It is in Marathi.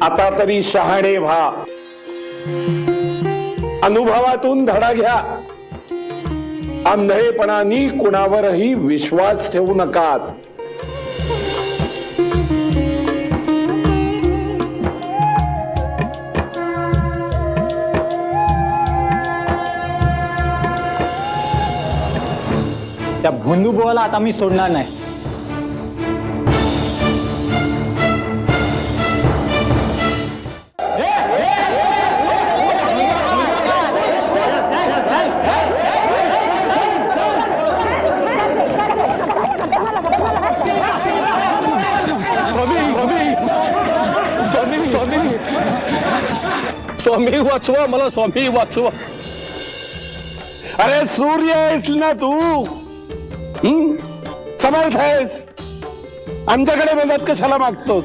आता तरी शहाणे व्हा, अनुभवातून धडा घ्या. आंधळेपणाने कुणावरही विश्वास ठेवू नका. त्या भोंदू बुवाला आता मी सोडणार नाही. स्वामी वाचवा मला, स्वामी वाचवा. अरे सूर्य आहेस ना तू, समर्थ आहेस, आमच्याकडे मदत कशाला मागतोस?